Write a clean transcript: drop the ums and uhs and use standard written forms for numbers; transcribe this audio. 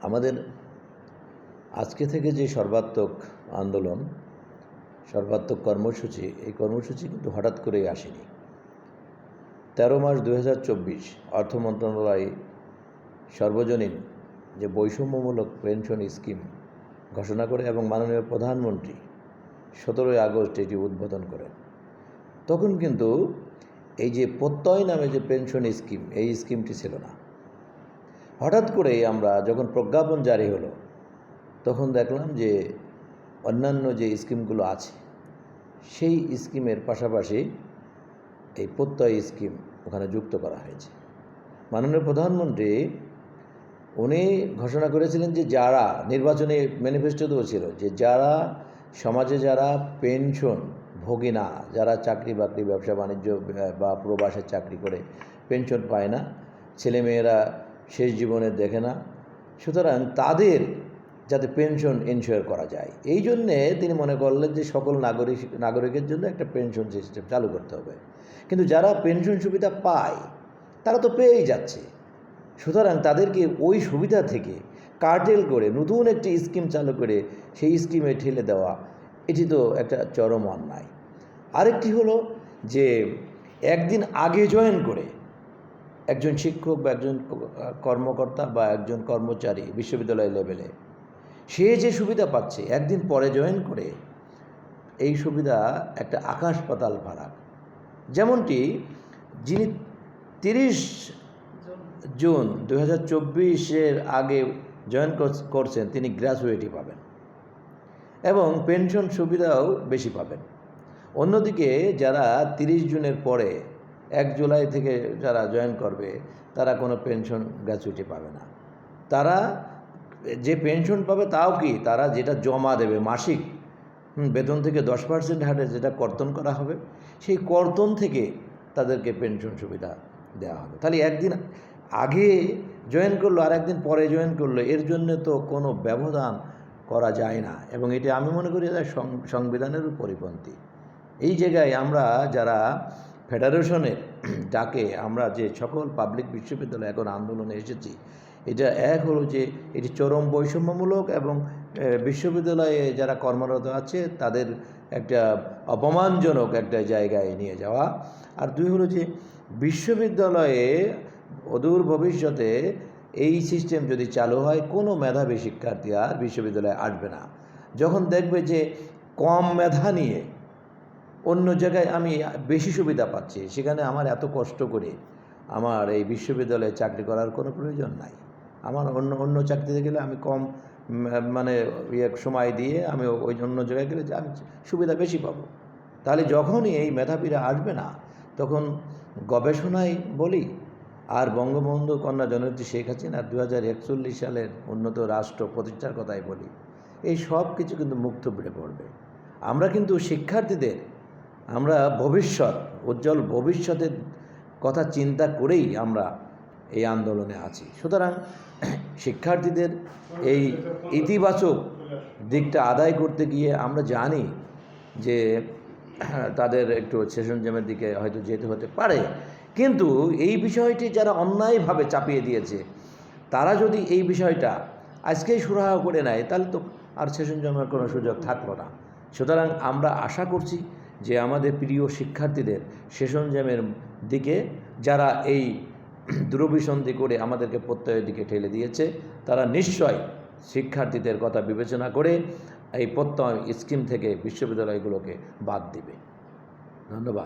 আমাদের আজকে থেকে যে সর্বাত্মক আন্দোলন, সর্বাত্মক কর্মসূচি, এই কর্মসূচি কিন্তু হঠাৎ করেই আসেনি। 13 মার্চ 2024 অর্থ মন্ত্রণালয় সর্বজনীন যে বৈষম্যমূলক পেনশন স্কিম ঘোষণা করে এবং মাননীয় প্রধানমন্ত্রী 17 আগস্ট এটি উদ্বোধন করেন। তখন কিন্তু এই যে প্রত্যয় নামে যে পেনশন স্কিম, এই স্কিমটি ছিল না। হঠাৎ করেই আমরা যখন প্রজ্ঞাপন জারি হলো তখন দেখলাম যে অন্যান্য যে স্কিমগুলো আছে সেই স্কিমের পাশাপাশি এই প্রত্যয় স্কিম ওখানে যুক্ত করা হয়েছে। মাননীয় প্রধানমন্ত্রী উনি ঘোষণা করেছিলেন যে যারা নির্বাচনী ম্যানিফেস্টোতেও ছিল যে যারা সমাজে যারা পেনশন ভোগী না, যারা চাকরি বাকরি ব্যবসা বাণিজ্য বা প্রবাসে চাকরি করে পেনশন পায় না, ছেলেমেয়েরা শেষ জীবনে দেখে না, সুতরাং তাদের যাতে পেনশন ইনশিওর করা যায়, এই জন্যে তিনি মনে করলেন যে সকল নাগরিকের জন্য একটা পেনশন সিস্টেম চালু করতে হবে। কিন্তু যারা পেনশন সুবিধা পায় তারা তো পেয়েই যাচ্ছে, সুতরাং তাদেরকে ওই সুবিধা থেকে কার্টেল করে নতুন একটি স্কিম চালু করে সেই স্কিমে ঠেলে দেওয়া, এটি তো একটা চরম অন্যায়। আরেকটি হলো যে একদিন আগে জয়েন করে একজন শিক্ষক বা একজন কর্মকর্তা বা একজন কর্মচারী বিশ্ববিদ্যালয় লেভেলে সে যে সুবিধা পাচ্ছে, একদিন পরে জয়েন করে এই সুবিধা একটা আকাশ পাতাল ফারাক। যেমনটি যিনি 30 জুন 2024 আগে জয়েন করছেন তিনি গ্র্যাজুয়েটি পাবেন এবং পেনশন সুবিধাও বেশি পাবেন। অন্যদিকে যারা 30 জুনের পরে 1 জুলাই থেকে যারা জয়েন করবে তারা কোনো পেনশন গ্র্যাজুয়েটি পাবে না। তারা যে পেনশন পাবে তাও কি, তারা যেটা জমা দেবে মাসিক বেতন থেকে 10% হারে যেটা কর্তন করা হবে, সেই কর্তন থেকে তাদেরকে পেনশন সুবিধা দেওয়া হবে। তাহলে একদিন আগে জয়েন করলো আর একদিন পরে জয়েন করলো, এর জন্য তো কোনো ব্যবধান করা যায় না এবং এটা আমি মনে করি এটা সংবিধানেরও পরিপন্থী। এই জায়গায় আমরা যারা ফেডারেশনের ডাকে আমরা যে সকল পাবলিক বিশ্ববিদ্যালয় এখন আন্দোলনে এসেছি, এটা এক হলো যে এটি চরম বৈষম্যমূলক এবং বিশ্ববিদ্যালয়ে যারা কর্মরত আছে তাদের একটা অপমানজনক একটা জায়গায় নিয়ে যাওয়া। আর 2 হলো যে বিশ্ববিদ্যালয়ে অদূর ভবিষ্যতে এই সিস্টেম যদি চালু হয় কোনো মেধাবী শিক্ষার্থী আর বিশ্ববিদ্যালয়ে আসবে না। যখন দেখবে যে কম মেধা নিয়ে অন্য জায়গায় আমি বেশি সুবিধা পাচ্ছি, সেখানে আমার এত কষ্ট করে আমার এই বিশ্ববিদ্যালয়ে চাকরি করার কোনো প্রয়োজন নাই। আমার অন্য চাকরিতে গেলে আমি কম সময় দিয়ে আমি ওই অন্য জায়গায় গেলে আমি সুবিধা বেশি পাবো। তাহলে যখনই এই মেধাবীরা আসবে না, তখন গবেষণায় বলি আর বঙ্গবন্ধু কন্যা জননেত্রী শেখ হাসিনা 2041 সালের উন্নত রাষ্ট্র প্রতিষ্ঠার কথাই বলি, এই সব কিছু কিন্তু মুক্ত বেড়ে পড়বে। আমরা কিন্তু শিক্ষার্থীদের আমরা ভবিষ্যৎ, উজ্জ্বল ভবিষ্যতের কথা চিন্তা করেই আমরা এই আন্দোলনে আছি। সুতরাং শিক্ষার্থীদের এই ইতিবাচক দিকটা আদায় করতে গিয়ে আমরা জানি যে তাদের একটু সেশন জ্যামের দিকে হয়তো যেতে হতে পারে, কিন্তু এই বিষয়টি যারা অন্যায়ভাবে চাপিয়ে দিয়েছে তারা যদি এই বিষয়টা আজকেই সুরাহা করে নেয় তাহলে তো আর সেশন জ্যামের কোনো সুযোগ থাকলো না। সুতরাং আমরা আশা করছি যে আমাদের প্রিয় শিক্ষার্থীদের সেশন জ্যামের দিকে যারা এই দুরভিসন্ধি করে আমাদেরকে প্রত্যয়ের দিকে ঠেলে দিয়েছে, তারা নিশ্চয় শিক্ষার্থীদের কথা বিবেচনা করে এই প্রত্যয় স্কিম থেকে বিশ্ববিদ্যালয়গুলোকে বাদ দিবে। ধন্যবাদ।